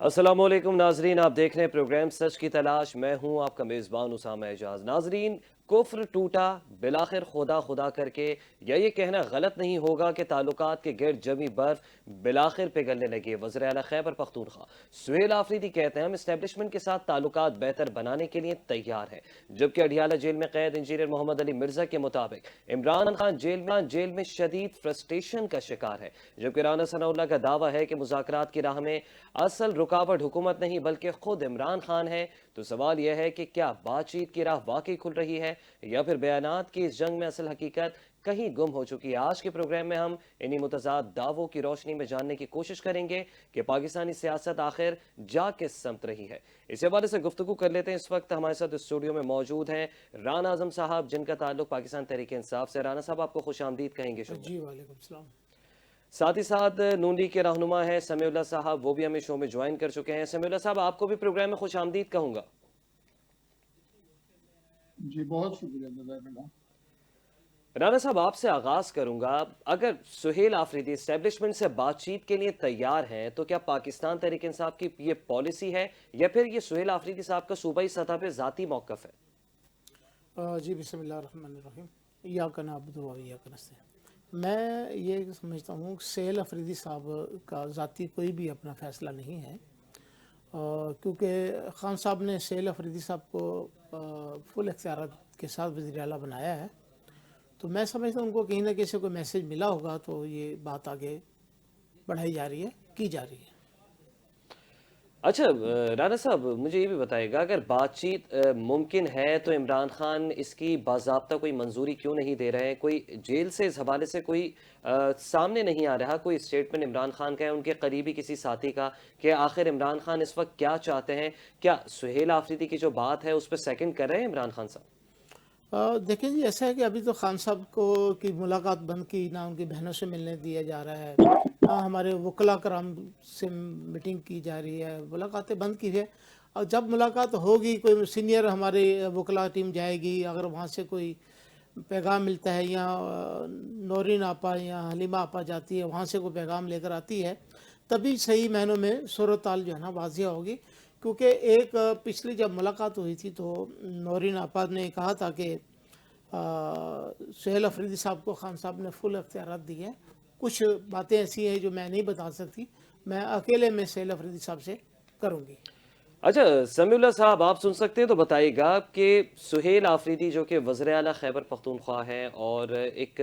السلام علیکم ناظرین، آپ دیکھ رہے ہیں پروگرام سچ کی تلاش. میں ہوں آپ کا میزبان اسامہ اعجاز. ناظرین، کفر ٹوٹا بلاخر خدا خدا کر کے، یا یہ کہنا غلط نہیں ہوگا کہ تعلقات کے گرد جمی برف بلاخر پگھلنے لگی. وزیر اعلیٰ خیبر پختونخوا سہیل آفریدی کہتے ہیں ہم اسٹیبلشمنٹ کے ساتھ تعلقات بہتر بنانے کے لیے تیار ہیں. جبکہ اڈیالہ جیل میں قید انجینئر محمد علی مرزا کے مطابق عمران خان جیل میں شدید فرسٹریشن کا شکار ہے. جبکہ رانا ثناء اللہ کا دعویٰ ہے کہ مذاکرات کی راہ میں اصل رکاوٹ حکومت نہیں بلکہ خود عمران خان ہے. تو سوال یہ ہے کہ کیا بات چیت کی راہ واقعی کھل رہی ہے، یا پھر بیانات کی اس جنگ میں اصل حقیقت کہیں گم ہو چکی ہے؟ آج کے پروگرام میں ہم انہی متضاد دعووں کی روشنی میں جاننے کی کوشش کریں گے کہ پاکستانی سیاست آخر جا کس سمت رہی ہے. اس حوالے سے گفتگو کر لیتے ہیں. اس وقت ہمارے ساتھ اسٹوڈیو میں موجود ہیں رانا اعظم صاحب، جن کا تعلق پاکستان تحریک انصاف سے. رانا صاحب، آپ کو خوش آمدید کہیں گے شو میں. جی وعلیکم السلام. ساتھ ہی ساتھ نون لیگ کے رہنما ہیں سمیع اللہ صاحب، وہ بھی ہمیں شو میں جوائن کر چکے ہیں. سمیع اللہ صاحب، آپ کو بھی پروگرام میں خوش آمدید کہوں گا. جی بہت شکریہ جزاک اللہ. رانا صاحب، آپ سے آغاز کروں گا. اگر سہیل آفریدی اسٹیبلشمنٹ سے بات چیت کے لیے تیار ہیں تو کیا پاکستان تحریک انصاف کی یہ پالیسی ہے، یا پھر یہ سہیل آفریدی صاحب کا صوبائی سطح پہ ذاتی موقف ہے؟ جی بسم اللہ الرحمن الرحیم. ایاک نعبد و ایاک نستعین. میں یہ سمجھتا ہوں کہ سہیل آفریدی صاحب کا ذاتی کوئی بھی اپنا فیصلہ نہیں ہے، کیونکہ خان صاحب نے سہیل آفریدی صاحب کو فل اختیارات کے ساتھ وزیر اعلیٰ بنایا ہے. تو میں سمجھتا ہوں ان کو کہیں نہ کہیں سے کوئی میسج ملا ہوگا، تو یہ بات آگے بڑھائی جا رہی ہے، کی جا رہی ہے. اچھا رانا صاحب، مجھے یہ بھی بتائے گا، اگر بات چیت ممکن ہے تو عمران خان اس کی باضابطہ کوئی منظوری کیوں نہیں دے رہے ہیں؟ کوئی جیل سے اس حوالے سے کوئی سامنے نہیں آ رہا کوئی اسٹیٹمنٹ عمران خان کا ہے، ان کے قریبی کسی ساتھی کا، کہ آخر عمران خان اس وقت کیا چاہتے ہیں؟ کیا سہیل آفریدی کی جو بات ہے اس پہ سیکنڈ کر رہے ہیں عمران خان صاحب؟ دیکھیں جی، ایسا ہے کہ ابھی تو خان صاحب کو کی ملاقات بند کی، نہ ان کی بہنوں سے ملنے دیا جا رہا ہے، نہ ہمارے وکلاء کرام سے میٹنگ کی جا رہی ہے، ملاقاتیں بند کی ہے. اور جب ملاقات ہوگی، کوئی سینئر ہمارے وکلاء ٹیم جائے گی، اگر وہاں سے کوئی پیغام ملتا ہے، یا نورین آپا یا حلیمہ آپا جاتی ہے، وہاں سے کوئی پیغام لے کر آتی ہے، تبھی صحیح معنوں میں صورتحال جو ہے نا واضح ہوگی. کیونکہ ایک پچھلی جب ملاقات ہوئی تھی تو نورین آپا نے کہا تھا کہ سہیل آفریدی صاحب کو خان صاحب نے فل اختیارات دی ہیں. کچھ باتیں ایسی ہیں جو میں نہیں بتا سکتی، میں اکیلے میں سہیل آفریدی صاحب سے کروں گی. اچھا سمیع اللہ صاحب، آپ سن سکتے ہیں تو بتائیے گا کہ سہیل آفریدی جو کہ وزیر اعلیٰ خیبر پختونخوا ہیں اور ایک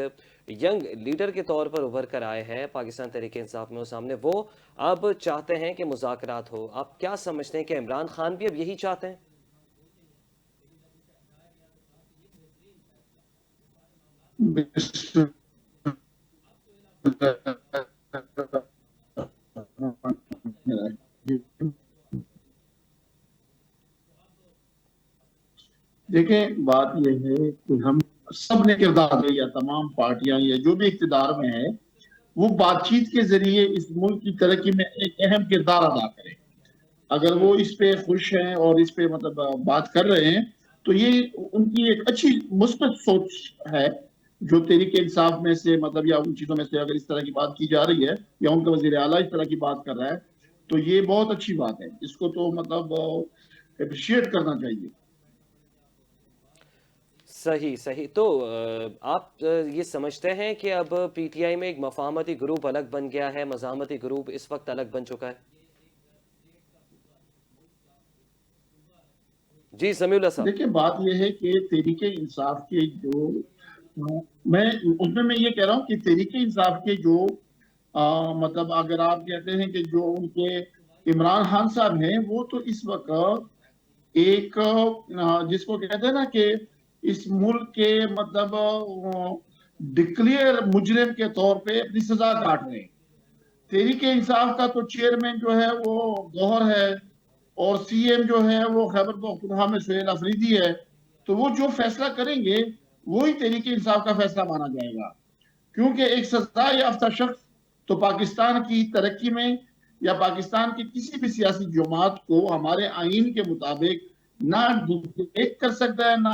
ینگ لیڈر کے طور پر ابھر کر آئے ہیں پاکستان تحریک انصاف میں سامنے، وہ اب چاہتے ہیں کہ مذاکرات ہو. آپ کیا سمجھتے ہیں کہ عمران خان بھی اب یہی چاہتے ہیں؟ بسم اللہ الرحمن الرحیم. دیکھیں بات یہ ہے کہ ہم سب نے کردار یا تمام پارٹیاں یا جو بھی اقتدار میں ہے وہ بات چیت کے ذریعے اس ملک کی ترقی میں ایک اہم کردار ادا کریں. اگر وہ اس پہ خوش ہیں اور اس پہ مطلب بات کر رہے ہیں تو یہ ان کی ایک اچھی مثبت سوچ ہے. جو تحریک انصاف میں سے مطلب یا ان چیزوں میں سے اگر اس طرح کی بات کی جا رہی ہے یا ان کا وزیر اعلیٰ اس طرح کی بات کر رہا ہے تو یہ بہت اچھی بات ہے. اس کو تو مطلب اپریشیٹ کرنا چاہیے. صحیح. تو آپ یہ سمجھتے ہیں کہ اب پی ٹی آئی میں ایک مفاہمتی گروپ الگ بن گیا ہے، مزاحمتی گروپ اس وقت الگ بن چکا ہے؟ جی سمیع اللہ صاحب. دیکھیں بات یہ ہے کہ تحریک انصاف کے جو میں اس میں یہ کہہ رہا ہوں کہ تحریک انصاف کے جو مطلب اگر آپ کہتے ہیں کہ جو ان کے عمران خان صاحب ہیں وہ تو اس وقت ایک جس کو کہتے ہیں نا کہ اس ملک کے مطلب ڈکلیئر مجرم کے طور پہ اپنی سزا کاٹ رہے ہیں. تحریک انصاف کا تو چیئرمین جو ہے وہ گوہر ہے اور سی ایم جو ہے وہ خیبر پختونخوا میں سہیل آفریدی ہے. تو وہ جو فیصلہ کریں گے وہی تحریک انصاف کا فیصلہ مانا جائے گا. کیونکہ ایک سزا یافتہ شخص تو پاکستان کی ترقی میں یا پاکستان کی کسی بھی سیاسی جماعت کو ہمارے آئین کے مطابق نہ ایک کر سکتا ہے نہ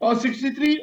63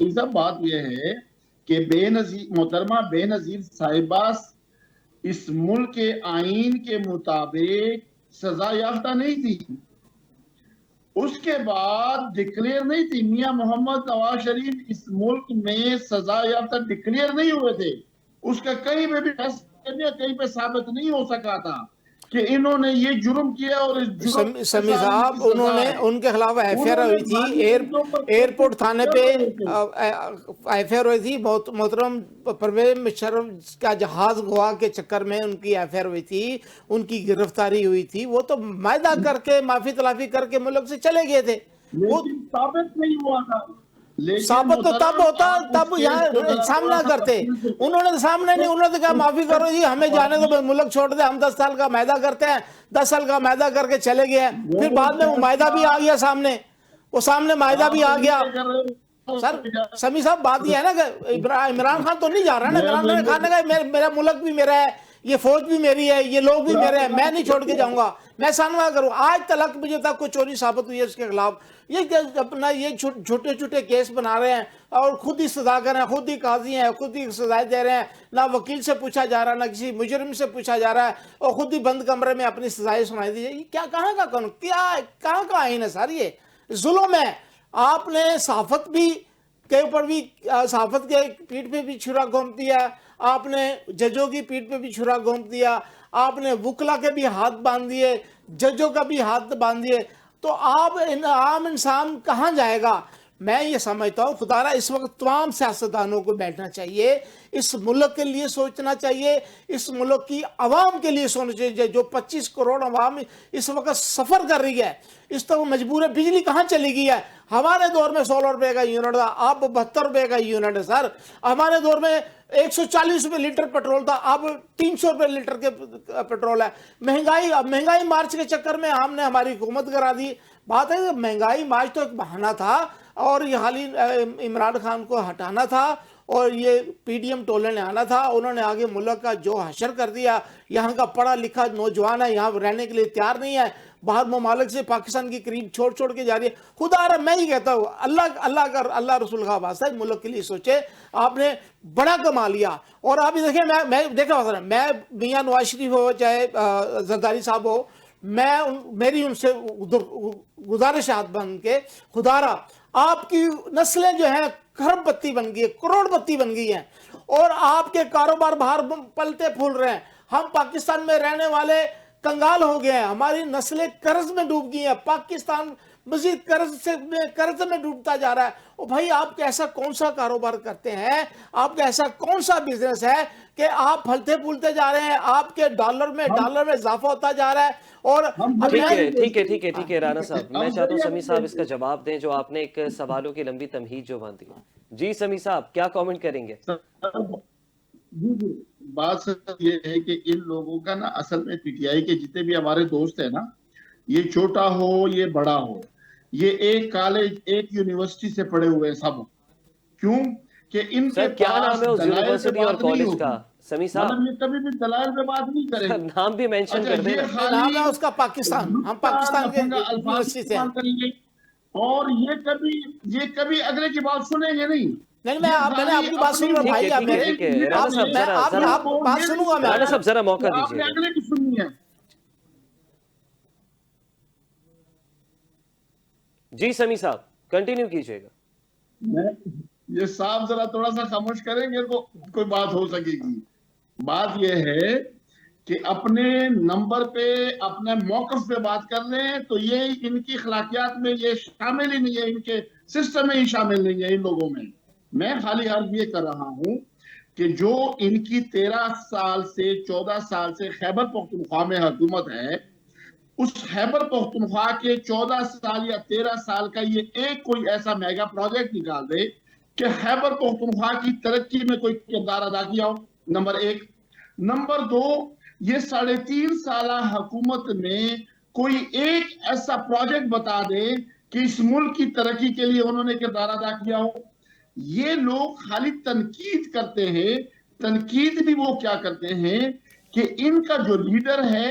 صاحب بات یہ ہے کہ محترمہ بے نظیر صاحبہ اس ملک کے آئین کے مطابق سزا یافتہ نہیں تھی، اس کے بعد ڈکلیئر نہیں تھی. میاں محمد نواز شریف اس ملک میں سزا یافتہ ڈکلیئر نہیں ہوئے تھے. اس کا کہیں پہ بھی کہیں پہ ثابت نہیں ہو سکا تھا کہ انہوں نے یہ جرم کیا اور اس جرم سمی صاحب انہوں نے ان کے خلاف ایف آئی آر ہوئی تھی ایئرپورٹ تھانے پہ ایف آئی آر ہوئی تھی. محترم پرویز مشرف کا جہاز گوا کے چکر میں ان کی ایف آئی آر ہوئی تھی، ان کی گرفتاری ہوئی تھی. وہ تو معاہدہ کر کے معافی تلافی کر کے ملک سے چلے گئے تھے. لیکن ثابت نہیں ہوا تھا. ثابت تو تب ہوتا تب یہاں سامنا کرتے. انہوں نے سامنے نہیں، انہوں نے کہا معافی کرو جی ہمیں جانے دو، ملک چھوڑ دے، ہم 10 سال کا معاہدہ کرتے ہیں. 10 سال کا معاہدہ کر کے چلے گئے. پھر بعد میں وہ معاہدہ بھی آ گیا سامنے، وہ سامنے معاہدہ بھی آ گیا. سر سمی صاحب بات یہ ہے نا کہ عمران خان تو نہیں جا رہا نا. عمران خان نے کہا میرا ملک بھی میرا ہے، یہ فوج بھی میری ہے، یہ لوگ بھی میرے ہیں، میں نہیں چھوڑ کے جاؤں گا، میں سامنا کروں. آج تک مجھے تک کوئی چوری ثابت ہوئی ہے اس کے خلاف. یہ اپنا یہ چھوٹے چھوٹے کیس بنا رہے ہیں اور خود ہی سزا کر رہے ہیں، خود ہی قاضی ہیں، خود ہی سزائیں دے رہے ہیں. نہ وکیل سے پوچھا جا رہا، نہ کسی مجرم سے پوچھا جا رہا ہے، اور خود ہی بند کمرے میں اپنی سزائیں سنائی دی. یہ کیا کہاں کا قانون، کہاں کا آئین ہے سر؟ یہ ظلم ہے. آپ نے صحافت بھی کے اوپر بھی، صحافت کے پیٹھ پہ بھی چھرا گھونپ دیا، آپ نے ججوں کی پیٹھ پہ بھی چھرا گھونپ دیا، آپ نے وکلا کے بھی ہاتھ باندھ دیے، ججوں کا بھی ہاتھ باندھ دیے. تو آپ عام انسان کہاں جائے گا؟ میں یہ سمجھتا ہوں خدا را اس وقت تمام سیاستدانوں کو بیٹھنا چاہیے، اس ملک کے لیے سوچنا چاہیے، اس ملک کی عوام کے لیے سوچنا چاہیے. جو 25 کروڑ عوام اس وقت سفر کر رہی ہے، اس طرح مجبور ہے. بجلی کہاں چلی گئی ہے؟ ہمارے دور میں 16 روپے کا یونٹ تھا، اب 72 روپے کا یونٹ ہے سر. ہمارے دور میں 140 روپے لیٹر پیٹرول تھا، اب 300 روپے لیٹر کے پیٹرول ہے. مہنگائی مارچ کے چکر میں ہم نے ہماری حکومت کرا دی. بات ہے کہ مہنگائی مارچ تو ایک بہانہ تھا، اور یہ حالی عمران خان کو ہٹانا تھا، اور یہ پی ڈی ایم ٹولے نے آنا تھا. انہوں نے آگے ملک کا جو حشر کر دیا. یہاں کا پڑھا لکھا نوجوان ہے، یہاں رہنے کے لیے تیار نہیں ہے، باہر ممالک سے پاکستان کی قریب چھوڑ کے جا رہی ہے. خدا رہا میں ہی کہتا ہوں اللہ رسول کا واسطہ ملک کے لیے سوچے. آپ نے بڑا کما لیا. اور آپ دیکھیں، میں دیکھا میں میاں نواز شریف ہو چاہے زرداری صاحب ہو، میری ان سے گزارشات بن کے خدا رہا آپ کی نسلیں جو ہیں کھرب پتی بن گئی ہے، کروڑ پتی بن گئی ہیں، اور آپ کے کاروبار باہر پلتے پھول رہے ہیں. ہم پاکستان میں رہنے والے کنگال ہو گئے ہیں، ہماری نسلیں قرض میں ڈوب گئی ہیں. پاکستان مزید قرض میں ڈوبتا جا رہا ہے. اور بھائی آپ ایسا کون سا کاروبار کرتے ہیں، آپ کا ایسا کون سا بزنس ہے کہ آپ پھلتے پھولتے جا رہے ہیں؟ آپ کے ڈالر میں اضافہ ہوتا جا رہا ہے. اور ٹھیک ہے رانا صاحب، میں چاہتا ہوں سمی صاحب اس کا جواب دیں جو آپ نے ایک سوالوں کی لمبی تمہید جو باندھی. جی سمی صاحب کیا کامنٹ کریں گے؟ جی بات یہ ہے کہ ان لوگوں کا نا اصل میں پی ٹی آئی کے جتنے بھی ہمارے دوست ہیں نا، یہ چھوٹا ہو یہ بڑا ہو، یہ ایک کالج ایک یونیورسٹی سے پڑھے ہوئے ہیں سب. کیوں کہ ان کے کیا نام پاس ہے اس دلائل یونیورسٹی پہ اور بات نہیں کالج کا ہوگی. سمی صاحب؟ مطلب یہ کبھی بھی دلائل پہ بات نہیں کریں گے. نام بھی مینشن کر دیں. نام ہے اس کا پاکستان، ہم پاکستان کے یونیورسٹی سے ہیں. اور یہ کبھی اگلے کی بات سنیں گے نہیں. نہیں، میں نے آپ کی بات سن رہا بھائی. آپ بات سنوں گا. رانا صاحب ذرا موقع آپ نے دیجیے. اگلے کی سننی ہے. جی سمی صاحب کنٹینیو کیجئے گا. یہ صاحب ذرا تھوڑا سا خاموش کریں گے تو کوئی بات ہو سکے گی. بات یہ ہے کہ اپنے نمبر پہ اپنے موقف پہ بات کر لیں تو یہ ان کی اخلاقیات میں یہ شامل ہی نہیں ہے، ان کے سسٹم میں ہی شامل نہیں ہے ان لوگوں میں. میں خالی عرض یہ کر رہا ہوں کہ جو ان کی 13 سال سے 14 سال سے خیبر پختونخوا میں حکومت ہے، اس خیبر پختونخوا کے 14 سال یا 13 سال کا یہ ایک کوئی ایسا میگا پروجیکٹ نکال دے کہ خیبر پختونخوا کی ترقی میں کوئی کردار ادا کیا ہو. نمبر 1. نمبر 2، یہ 3.5 سالہ حکومت میں کوئی ایک ایسا پروجیکٹ بتا دے کہ اس ملک کی ترقی کے لیے انہوں نے کردار ادا کیا ہو. یہ لوگ خالی تنقید کرتے ہیں. تنقید بھی وہ کیا کرتے ہیں کہ ان کا جو لیڈر ہے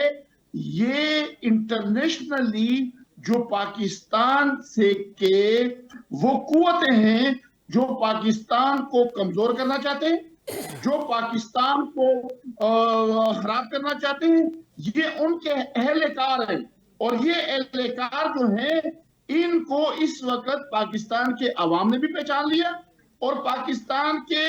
یہ انٹرنیشنلی جو پاکستان سے کے وہ قوتیں ہیں جو پاکستان کو کمزور کرنا چاہتے ہیں, جو پاکستان کو خراب کرنا چاہتے ہیں, یہ ان کے اہلکار ہیں. اور یہ اہلکار جو ہیں ان کو اس وقت پاکستان کے عوام نے بھی پہچان لیا, اور پاکستان کے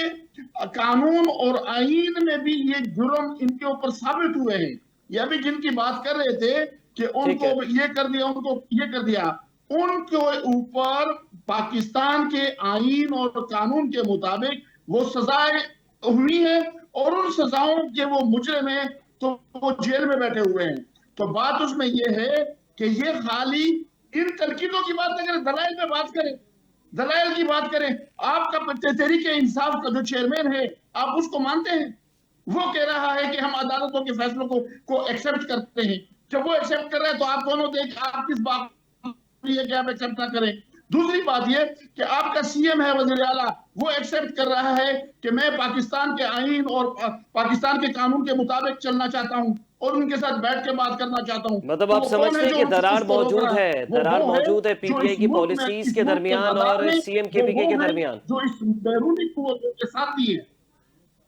قانون اور آئین میں بھی یہ جرم ان کے اوپر ثابت ہوئے ہیں. یہ ابھی جن کی بات کر رہے تھے کہ ان کو یہ کر دیا, ان کو یہ کر دیا, ان کے اوپر پاکستان کے آئین اور قانون کے مطابق وہ سزائیں ہوئی ہیں, اور ان سزاؤں کے وہ مجرم ہیں تو وہ جیل میں بیٹھے ہوئے ہیں. تو بات اس میں یہ ہے کہ یہ خالی ان تنقیدوں کی بات نہ کریں, دلائل میں بات کریں, دلائل کی بات کریں. آپ کا تحریک انصاف کا جو چیئرمین ہے آپ اس کو مانتے ہیں؟ وہ کہہ رہا ہے کہ ہم عدالتوں کے فیصلوں کو ایکسپٹ کرتے ہیں. جب وہ ایکسپٹ کر رہے ہیں تو آپ کون ہوتے ہیں کہ آپ کس بات یہ کہ آپ ایکسپٹ نہ کریں؟ دوسری بات یہ کہ آپ کا سی ایم ہے, وزیر اعلیٰ, وہ ایکسپٹ کر رہا ہے کہ میں پاکستان کے آئین اور پاکستان کے قانون کے مطابق چلنا چاہتا ہوں اور ان کے ساتھ بیٹھ کے بات کرنا چاہتا ہوں. مطلب آپ سمجھتے ہیں کہ درار موجود ہے, درار موجود ہے پی ٹی آئی کی پالیسیز کے درمیان اور سی ایم کے پی کے درمیان, جو اس بیرونی قوتوں کے ساتھی ہے.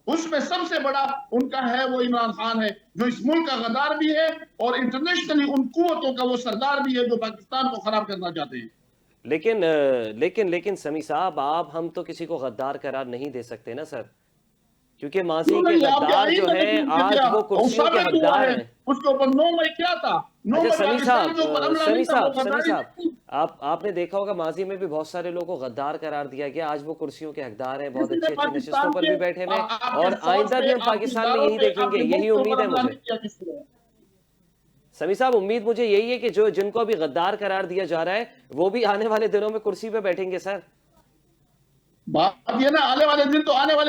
اس میں سب سے بڑا ان کا ہے وہ عمران خان ہے, جو اس ملک کا غدار بھی ہے اور انٹرنیشنلی ان قوتوں کا وہ سردار بھی ہے جو پاکستان کو خراب کرنا چاہتے ہیں. لیکن سمیع صاحب, آپ ہم تو کسی کو غدار قرار نہیں دے سکتے نا سر, کیونکہ ماضی کے غدار جو ہیں آج وہ کرسیوں کے حقدار ہیں. اس کے اوپر 9 مئی کیا تھا؟ اچھا سمیع صاحب, آپ نے دیکھا ہوگا ماضی میں بھی بہت سارے لوگوں کو غدار قرار دیا گیا, آج وہ کرسیوں کے حقدار ہیں, بہت اچھی اچھی نشستوں پر بھی بیٹھے ہوئے, اور آئندہ بھی ہم پاکستان میں یہی دیکھیں گے, یہی امید ہے مجھے. سمیع صاحب, امید مجھے یہی ہے کہ جن کو ابھی غدار قرار دیا جا رہا ہے وہ بھی آنے والے دنوں میں کرسی پہ بیٹھیں گے سر. بات یہ نا, آنے والے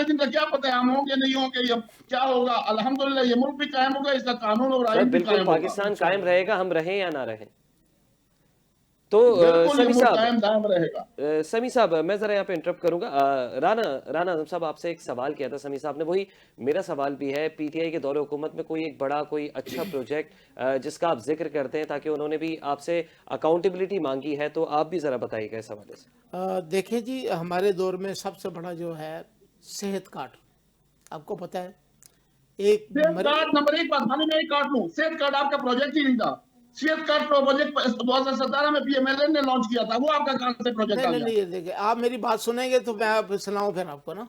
دن کا کیا پتہ ہے, ہم ہوں گے نہیں ہوں گے, یہ کیا ہوگا. الحمدللہ یہ ملک بھی قائم ہوگا, اس کا قانون اور آئین بھی قائم ہوگا. بالکل پاکستان قائم رہے گا, ہم رہیں یا نہ رہیں. تو سمیع صاحب, میں ذرا یہاں پہ انٹرپٹ کروں گا. رانا اعظم صاحب, آپ سے ایک سوال کیا تھا سمیع صاحب نے, وہی میرا سوال بھی ہے. پی ٹی آئی کے دور حکومت میں کوئی ایک بڑا کوئی اچھا پروجیکٹ جس کا آپ ذکر کرتے ہیں, تاکہ انہوں نے بھی آپ سے اکاؤنٹیبلٹی مانگی ہے, تو آپ بھی ذرا بتائیے گا اس حوالے سے. دیکھیں جی, ہمارے دور میں سب سے بڑا جو ہے صحت کارڈ, آپ کو پتہ ہے, ایک نمبر ایک بات میں ایک کارڈ لوں, صحت کارڈ آپ کا پروجیکٹ ہی نہیں تھا. صحت کارڈ پروجیکٹ 2017 میں پی ایم ایل این نے لانچ کیا تھا, وہ آپ کا کہاں سے پروجیکٹ آ گیا؟ نہیں, دیکھیں آپ میری بات سنیں گے تو میں سناؤں پھر آپ کو نا.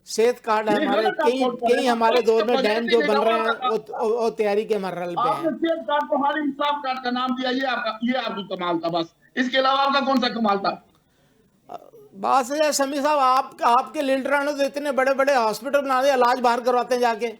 صحت کارڈ ہے ہمارے, کئی ہمارے دور میں ڈیم جو بن رہے ہیں وہ تیاری کے مرحلے پہ ہیں. آپ نے صحت کارڈ کو ہمارے انصاف کارڈ کا نام دیا, یہ آپ کا کمال تھا بس, اس کے علاوہ آپ کا کون سا کمال تھا؟ بات ہے سمیع صاحب, آپ کے لیڈروں نے تو اتنے بڑے بڑے ہاسپٹل بنا دے, علاج باہر کرواتے ہیں جا کے.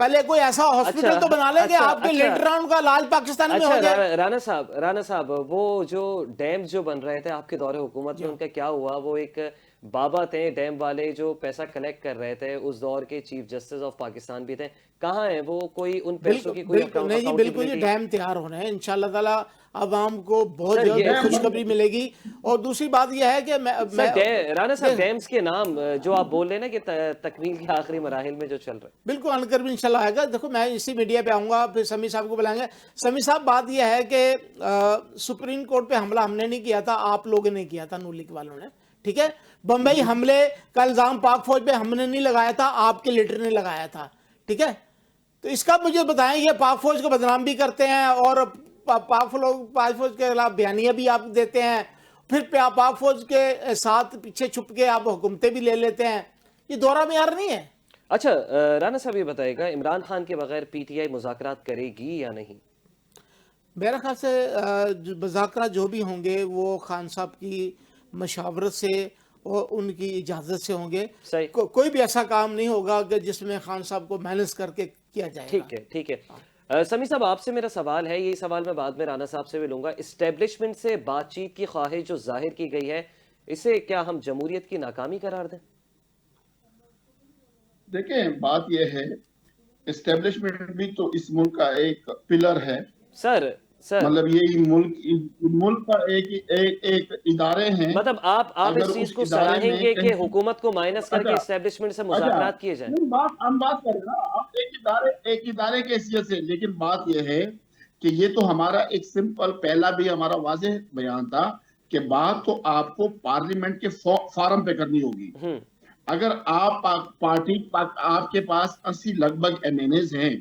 پہلے کوئی ایسا ہاسپٹل تو بنا لے کہ آپ کے لیڈروں کا علاج پاکستان میں ہو جائے. رانا صاحب, وہ جو ڈیم جو بن رہے تھے آپ کے دور حکومت میں, ان کا کیا ہوا؟ وہ ایک بابا تھے ڈیم والے جو پیسہ کلیکٹ کر رہے تھے, اس دور کے چیف جسٹس آف پاکستان بھی تھے, کہاں ہیں وہ؟ کوئی ان پیسوں کی کوئی نہیں, بالکل یہ ڈیم تیار ہونے ہیں انشاءاللہ تعالی, عوام کو بہت جلد خوشخبری ملے گی. اور دوسری بات یہ ہے کہ رانا صاحب, ڈیمز کے نام جو آپ بول رہے ہیں نا کہ تکمیل کے آخری مراحل میں جو چل رہے ہیں, بالکل ان قریب انشاءاللہ آئے گا. دیکھو میں اسی میڈیا پہ آؤں گا, پھر سمیع صاحب کو بلائیں گے. سمیع صاحب, بات یہ ہے کہ سپریم کورٹ پہ حملہ ہم نے نہیں کیا تھا, آپ لوگوں نے کیا تھا, نون لیگ والوں نے, ٹھیک ہے. بمبئی حملے کا الزام پاک فوج پہ ہم نے نہیں لگایا تھا, آپ کے لیڈر نے لگایا تھا, ٹھیک ہے. تو اس کا مجھے بتائیں, یہ پاک فوج کو بدنام بھی کرتے ہیں اور پاک فوج کے خلاف بیانیہ بھی آپ دیتے ہیں, پھر پاک فوج کے ساتھ پیچھے چھپ کے آپ حکومتیں بھی لے لیتے ہیں. یہ دورہ معیار نہیں ہے. اچھا رانا صاحب, یہ بتائے گا, عمران خان کے بغیر پی ٹی آئی مذاکرات کرے گی یا نہیں؟ میرا خیال سے مذاکرات جو بھی ہوں گے وہ خان صاحب کی مشاورت سے اور ان کی اجازت سے ہوں گے. کوئی بھی ایسا کام نہیں ہوگا کہ جس میں خان صاحب کو مینج کر کے کیا جائے گا. ٹھیک ہے. سمیع صاحب, آپ سے میرا سوال ہے, یہی سوال میں بعد میں رانا صاحب سے بھی لوں گا. اسٹیبلشمنٹ سے بات چیت کی خواہش جو ظاہر کی گئی ہے, اسے کیا ہم جمہوریت کی ناکامی قرار دیں؟ دیکھیں, بات یہ ہے, اسٹیبلشمنٹ بھی تو اس ملک کا ایک پلر ہے سر. مطلب یہ ملک کا ایک ادارے ہیں. مطلب آپ اس چیز کو سراہیں گے کہ حکومت کو مائنس کر کے اسٹیبلشمنٹ سے مذاکرات کیے جائیں؟ ہم بات کریں نا, آپ ایک ادارے کے حیثیت سے, لیکن بات یہ ہے کہ یہ تو ہمارا ایک سمپل پہلا بھی ہمارا واضح بیان تھا کہ بات تو آپ کو پارلیمنٹ کے فارم پہ کرنی ہوگی. اگر آپ پارٹی آپ کے پاس 80 لگ بھگ ایم این ایز ہیں,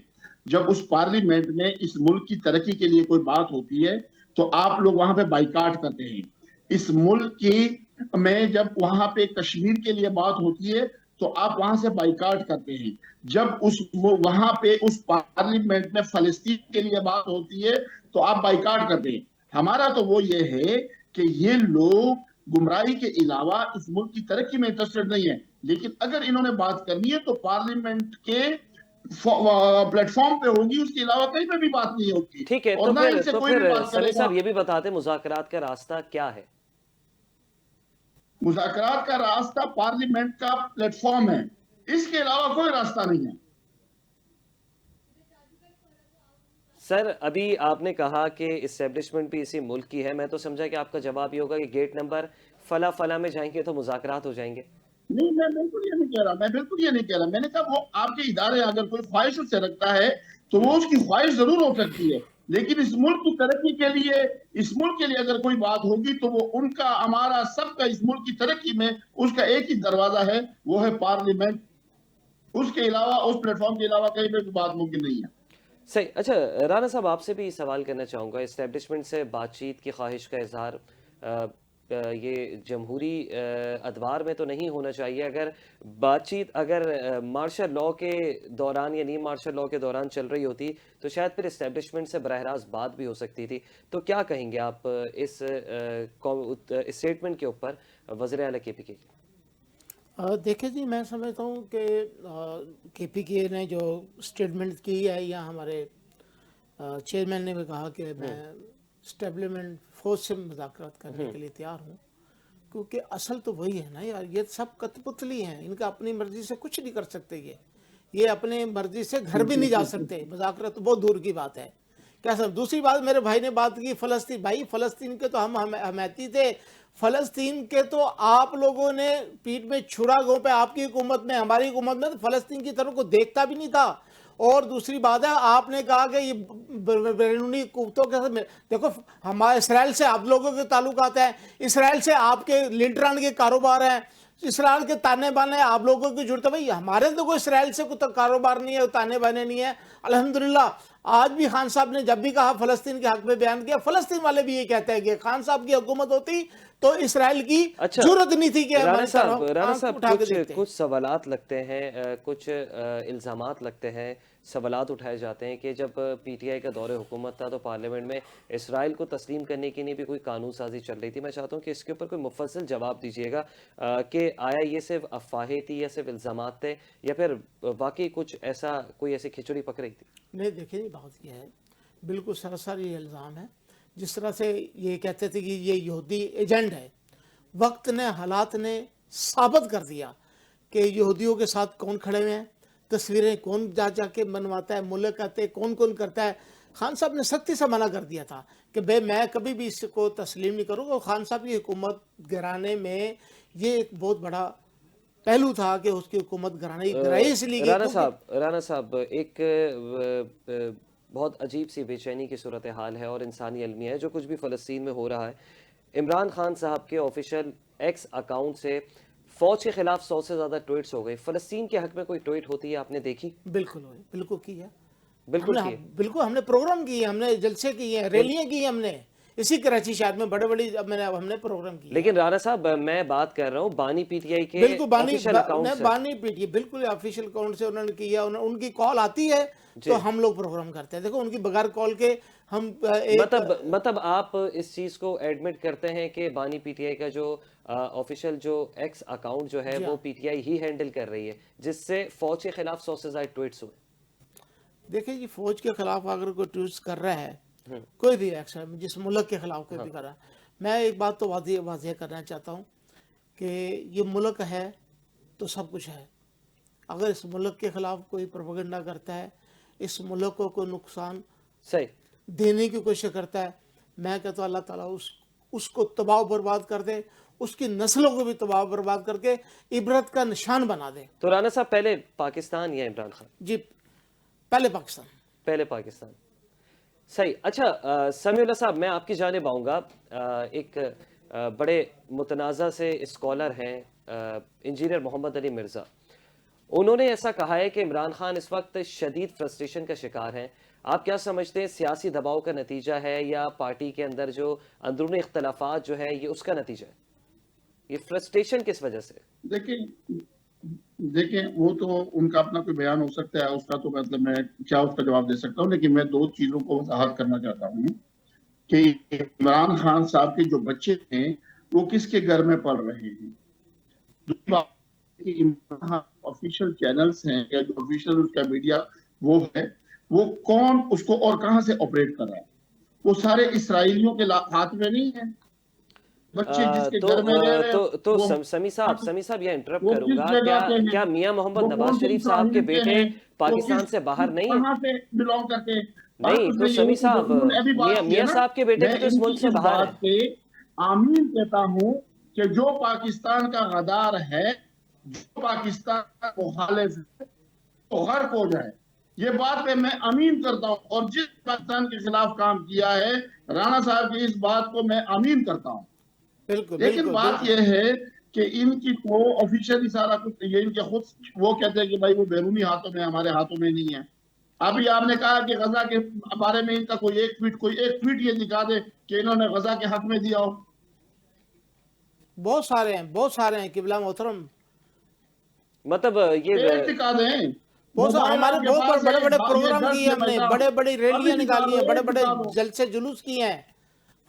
جب اس پارلیمنٹ میں اس ملک کی ترقی کے لیے کوئی بات ہوتی ہے تو آپ لوگ وہاں پہ بائیکاٹ کرتے ہیں. اس ملک کی میں جب وہاں پہ کشمیر کے لیے بات ہوتی ہے تو آپ وہاں سے بائیکاٹ کرتے ہیں. جب وہاں پہ اس پارلیمنٹ میں فلسطین کے لیے بات ہوتی ہے تو آپ بائیکاٹ کرتے ہیں. ہمارا تو وہ یہ ہے کہ یہ لوگ گمراہی کے علاوہ اس ملک کی ترقی میں انٹرسٹڈ نہیں ہے, لیکن اگر انہوں نے بات کرنی ہے تو پارلیمنٹ کے پلیٹ فارم پہ ہوگی, اس کے علاوہ کہیں پہ بھی بات نہیں ہوگی, ٹھیک ہے. اور نہ ان سے کوئی بھی بات کرے سمیع گا. صاحب یہ بھی بتاتے مذاکرات کا راستہ کیا ہے؟ مذاکرات کا راستہ پارلیمنٹ کا پلیٹ فارم ہے, اس کے علاوہ کوئی راستہ نہیں ہے. سر ابھی آپ نے کہا کہ اسٹیبلشمنٹ بھی اسی ملک کی ہے, میں تو سمجھا کہ آپ کا جواب یہ ہوگا کہ گیٹ نمبر فلاں فلاں میں جائیں گے تو مذاکرات ہو جائیں گے. نہیں, میں بالکل یہ نہیں کہہ رہا, میں نے کہا وہ آپ کے ادارے اگر کوئی خواہش اس سے رکھتا ہے تو وہ اس کی خواہش ضرور ہو سکتی ہے, لیکن اس ملک کی ترقی کے لیے, اس ملک کے لیے اگر کوئی بات ہوگی تو وہ ان کا, ہمارا, سب کا اس ملک کی ترقی میں اس کا ایک ہی دروازہ ہے, وہ ہے پارلیمنٹ. اس کے علاوہ, اس پلیٹ فارم کے علاوہ کہیں پہ بات ممکن نہیں ہے. صحیح. اچھا رانا صاحب آپ سے بھی سوال کرنا چاہوں گا, اسٹیبلشمنٹ سے بات چیت کی خواہش کا اظہار یہ جمہوری ادوار میں تو نہیں ہونا چاہیے. اگر بات چیت اگر مارشل لاء کے دوران یا نیم مارشل لاء کے دوران چل رہی ہوتی تو شاید پھر اسٹیبلشمنٹ سے براہ راست بات بھی ہو سکتی تھی. تو کیا کہیں گے آپ اس اسٹیٹمنٹ کے اوپر وزیر اعلیٰ کے پی کے؟ دیکھیں جی, میں سمجھتا ہوں کہ کے پی کے نے جو اسٹیٹمنٹ کی ہے, یا ہمارے چیئرمین نے بھی کہا کہ میں اسٹیبلشمنٹ فورس سے مذاکرات کرنے کے لیے تیار ہوں, کیونکہ اصل تو وہی ہے نا یار, یہ سب کت پتلی ہیں, ان کا اپنی مرضی سے کچھ نہیں کر سکتے. یہ اپنی مرضی سے گھر بھی نہیں جا سکتے, مذاکرات تو بہت دور کی بات ہے. کیا سر, دوسری بات میرے بھائی نے بات کی فلسطین, بھائی فلسطین کے تو ہم حمایتی تھے. فلسطین کے تو آپ لوگوں نے پیٹ میں چھڑا گو پہ, آپ کی حکومت میں, ہماری حکومت میں, تو فلسطین کی طرف کو دیکھتا بھی نہیں تھا. اور دوسری بات ہے, آپ نے کہا کہ یہ بیرونی قوتوں کے ساتھ, دیکھو ہمارے اسرائیل سے آپ لوگوں کے تعلقات ہیں, اسرائیل سے آپ کے لیڈران کے کاروبار ہیں, اسرائیل کے تانے بانے آپ لوگوں کی جڑتے. بھائی ہمارے تو کوئی اسرائیل سے کوئی کاروبار نہیں ہے, تانے بانے نہیں ہے. الحمدللہ آج بھی خان صاحب نے جب بھی کہا فلسطین کے حق میں بیان کیا, فلسطین والے بھی یہ کہتے ہیں کہ خان صاحب کی حکومت ہوتی تو اسرائیل کی ضرورت نہیں تھی کہ رانا رانا صاحب کچھ سوالات لگتے ہیں, کچھ الزامات لگتے ہیں, سوالات اٹھائے جاتے ہیں کہ جب پی ٹی آئی کا دور حکومت تھا تو پارلیمنٹ میں اسرائیل کو تسلیم کرنے کے لیے بھی کوئی قانون سازی چل رہی تھی. میں چاہتا ہوں کہ اس کے اوپر کوئی مفصل جواب دیجیے گا کہ آیا یہ صرف افواہیں تھی یا صرف الزامات تھے یا پھر واقعی کچھ ایسا, کوئی ایسی کھچڑی پک رہی تھی؟ نہیں دیکھیں, بات یہ ہے بالکل سراسر یہ الزام ہے. جس طرح سے یہ کہتے تھے کہ یہ یہودی ایجنٹ ہے, وقت نے, حالات نے ثابت کر دیا کہ یہودیوں کے ساتھ کون کھڑے ہوئے ہیں, تصویریں کون جا جا کے بنواتا ہے, ملاقاتیں کون کون کرتا ہے. خان صاحب نے سختی سے منع کر دیا تھا کہ بھائی میں کبھی بھی اس کو تسلیم نہیں کروں گا. خان صاحب کی حکومت گرانے میں یہ ایک بہت بڑا پہلو تھا کہ اس کی حکومت گرائی اس لیے. رانا صاحب ایک بہت عجیب سی بے چینی کی صورتحال ہے اور انسانی المیہ ہے جو کچھ بھی فلسطین میں ہو رہا ہے. عمران خان صاحب کے آفیشیل ایکس اکاؤنٹ سے فوج کے خلاف 100 سے زیادہ ٹویٹس ہو گئے. فلسطین کے حق میں کوئی ٹویٹ ہوتی ہے آپ نے دیکھی؟ بالکل کی ہے, بالکل ہم نے پروگرام کیے, ہم نے جلسے کیے ہیں, ریلیاں کی ہیں, ہم نے اسی کراچی شہر میں بڑے بڑی ہم نے پروگرام کیا. لیکن رانا صاحب میں بات کر رہا ہوں بانی پی ٹی آئی کے آفیشیل اکاؤنٹ سے. بانی پی ٹی آئی بالکل آفیشیل اکاؤنٹ سے انہوں نے کیا, ان کی کال آتی ہے تو ہم لوگ پروگرام کرتے ہیں. دیکھو ان کی بغیر کال کے ہم مطلب آپ اس چیز کو ایڈمٹ کرتے ہیں کہ بانی پی ٹی آئی کا جو آفیشیل جو ایکس اکاؤنٹ جو ہے وہ P T I he handle کر رہی ہے جس سے فوج کے خلاف 100 سے زیادہ ٹویٹس ہوئے؟ دیکھیں جی, فوج کے خلاف اگر کوئی ٹویٹس کر رہا ہے, کوئی بھی ایکشن جس ملک کے خلاف کوئی بھی کر رہا ہے, میں ایک بات تو واضح کرنا چاہتا ہوں کہ یہ ملک ہے تو سب کچھ ہے. اگر اس ملک کے خلاف کوئی پروپیگنڈا کرتا ہے, اس ملک کو کوئی نقصان دینے کی کوشش کرتا ہے, میں کہتا ہوں اللہ تعالیٰ اس کو تباہ و برباد کر دے, اس کی نسلوں کو بھی تباہ و برباد کر کے عبرت کا نشان بنا دے. تو رانا صاحب پہلے پاکستان یا عمران خان؟ جی پہلے پاکستان. پہلے پاکستان, صحیح. اچھا سمیع اللہ صاحب میں آپ کی جانب آؤں گا. ایک بڑے متنازع سے اسکالر ہیں انجینئر محمد علی مرزا. انہوں نے ایسا کہا ہے کہ عمران خان اس وقت شدید فرسٹریشن کا شکار ہیں. آپ کیا سمجھتے ہیں, سیاسی دباؤ کا نتیجہ ہے یا پارٹی کے اندر جو اندرونی اختلافات جو ہے یہ اس کا نتیجہ ہے؟ یہ فرسٹریشن کس وجہ سے؟ دیکھیں وہ تو ان کا اپنا کوئی بیان ہو سکتا ہے, اس کا تو مطلب میں کیا اس کا جواب دے سکتا ہوں, لیکن میں دو چیزوں کو وضاحت کرنا چاہتا ہوں کہ عمران خان صاحب کے جو بچے ہیں وہ کس کے گھر میں پڑھ رہے ہیں. دوسری بات کہ عمران خان آفیشیل چینلز ہیں یا جو آفیشیل اس کا میڈیا وہ ہے, وہ کون اس کو اور کہاں سے آپریٹ کر رہا ہے؟ وہ سارے اسرائیلیوں کے ہاتھ میں نہیں ہیں. بچے جس کے گھر میں رہ رہے ہیں تو سمی صاحب یہ انٹرپٹ وہ کروں کس گا, جگہ کے ہیں, کیا میاں محمد وہ نواز کون سے شریف صاحب کے اسرائیل بیٹے ہیں, وہ پاکستان سے باہر نہیں ہیں؟ کہاں سے بلونگ کرتے ہیں؟ نہیں تو سمی صاحب میاں صاحب کے بیٹے بھی تو اس ملک سے باہر ہیں. پہ آمین کہتا ہوں کہ جو پاکستان کا غدار ہے, جو پاکستان کا مخالف ہے, وہ غرق ہو جائے. یہ بات پہ میں امین کرتا ہوں, اور جس پاکستان کے خلاف کام کیا ہے رانا صاحب کی اس بات کو میں امین کرتا ہوں. لیکن بات یہ ہے کہ ان کی تو آفیشیلی سارا کچھ یہ ان کے خود وہ کہتے ہیں کہ بھائی وہ بیرونی ہاتھوں میں, ہمارے ہاتھوں میں نہیں ہے. ابھی آپ نے کہا کہ غزہ کے بارے میں ان کا کوئی ایک ٹویٹ یہ دکھا دے کہ انہوں نے غزہ کے حق میں دیا ہو. بہت سارے ہیں قبلہ محترم, مطلب یہ ایک دکھا دیں. ہمارے بہت بڑے بڑے پروگرام کیے ہم نے, بڑے بڑی ریلیاں نکالی ہیں, بڑے بڑے جلسے جلوس کیے ہیں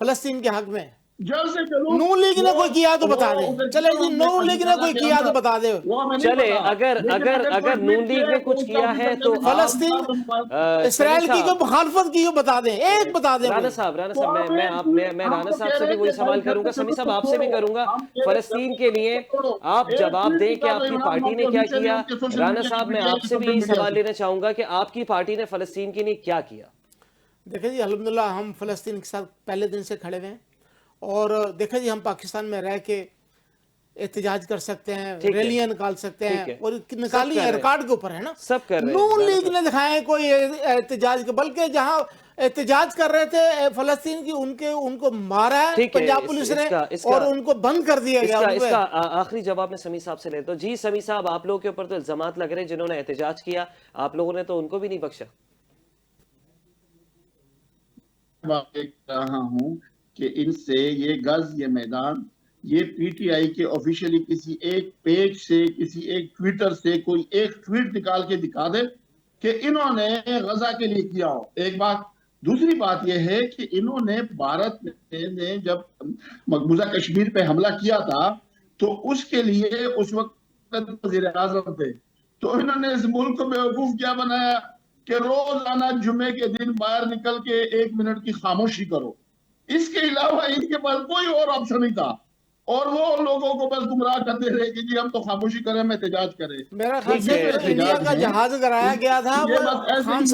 فلسطین کے حق میں. نون لیگ نے کوئی کیا تو بتا دے, چلے جی نون لیگ نے کوئی کیا تو بتا دے. چلے اگر نون لیگ نے کچھ کیا ہے تو فلسطین اسرائیل کی کوئی مخالفت کی بتا دیں, ایک بتا دیں. رانا صاحب میں رانا صاحب سے بھی وہی سوال کروں گا, سمی صاحب آپ سے بھی کروں گا. فلسطین کے لیے آپ جواب دیں کہ آپ کی پارٹی نے کیا کیا. رانا صاحب میں آپ سے بھی یہی سوال لینا چاہوں گا کہ آپ کی پارٹی نے فلسطین کے لیے کیا کیا. دیکھیں جی الحمدللہ ہم فلسطین کے ساتھ پہلے دن سے کھڑے ہوئے ہیں, اور دیکھیں جی ہم پاکستان میں رہ کے احتجاج کر سکتے ہیں, ریلیاں نکال سکتے ہیں, اور نکالی ہیں ریکارڈ کے اوپر ہے نا. سب کر رہے ہیں. نون لیگ نے دکھائے کوئی احتجاج کے, بلکہ جہاں احتجاج کر رہے تھے فلسطین کی ان کو مارا ہے پنجاب پولیس نے اور ان کو بند کر دیا گیا. اس کا آخری جواب میں سمی صاحب سے لیتا ہوں. جی سمی صاحب, آپ لوگوں کے اوپر تو الزامات لگ رہے ہیں, جنہوں نے احتجاج کیا آپ لوگوں نے تو ان کو بھی نہیں بخشا. بات کر رہا ہوں کہ ان سے یہ گز یہ میدان یہ پی ٹی آئی کے آفیشیلی کسی ایک پیج سے, کسی ایک ٹویٹر سے کوئی ایک ٹویٹ نکال کے دکھا دے کہ انہوں نے غزہ کے لیے کیا ہو. ایک بات. دوسری بات یہ ہے کہ انہوں نے بھارت نے جب مقبوضہ کشمیر پہ حملہ کیا تھا تو اس کے لیے اس وقت وزیر اعظم تھے, تو انہوں نے اس ملک کو بیوقوف کیا بنایا کہ روزانہ جمعے کے دن باہر نکل کے 1 منٹ کی خاموشی کرو. اس کے علاوہ ان کے پاس کوئی اور آپشن نہیں تھا, اور وہ لوگوں کو بس گمراہ کرتے رہے کہ جی ہم تو خاموشی کریں, ہم احتجاج کریں. میرا خیال سے انڈیا کا جہاز گرایا گیا تھا, خان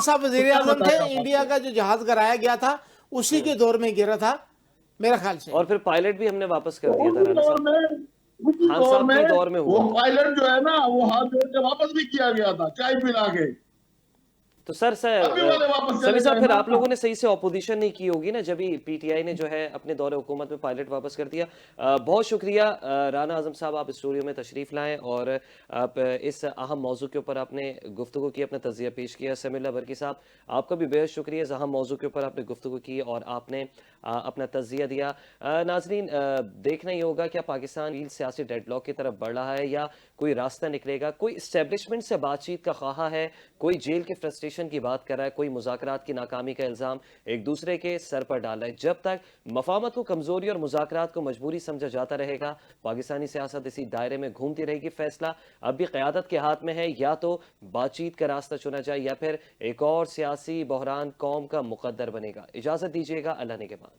صاحب وزیر اعظم تھے, انڈیا کا جو جہاز گرایا گیا تھا اسی کے دور میں گرا تھا میرا خیال سے. اور پھر پائلٹ بھی ہم نے واپس کر دیا تھا خان صاحب کے دور میں. وہ پائلٹ جو ہے نا وہ ہاتھ جوڑ کے واپس بھی کیا گیا تھا چائے پلا کے. تو سر سمی صاحب پھر آپ لوگوں نے صحیح سے اپوزیشن نہیں کی ہوگی نا جب پی ٹی آئی نے جو ہے اپنے دور حکومت میں پائلٹ واپس کر دیا. بہت شکریہ رانا اعظم صاحب, آپ اسٹوڈیو میں تشریف لائیں اور آپ اس اہم موضوع کے اوپر آپ نے گفتگو کی, اپنا تجزیہ پیش کیا. سمیع اللہ برکی صاحب آپ کا بھی بے حد شکریہ, اس اہم موضوع کے اوپر آپ نے گفتگو کی اور آپ نے اپنا تجزیہ دیا. ناظرین دیکھنا یہ ہوگا کہ پاکستان سیاسی ڈیڈ لاک کی طرف بڑھ رہا ہے یا کوئی راستہ نکلے گا. کوئی اسٹیبلشمنٹ سے بات چیت کا خواہاں ہے, کوئی جیل کے فرسٹریشن کی بات کر رہا ہے, کوئی مذاکرات کی ناکامی کا الزام ایک دوسرے کے سر پر ڈال رہا ہے. جب تک مفاہمت کو کمزوری اور مذاکرات کو مجبوری سمجھا جاتا رہے گا پاکستانی سیاست اسی دائرے میں گھومتی رہے گی. فیصلہ اب بھی قیادت کے ہاتھ میں ہے, یا تو بات چیت کا راستہ چنا جائے یا پھر ایک اور سیاسی بحران قوم کا مقدر بنے گا. اجازت دیجیے گا, اللہ نے کے بعد.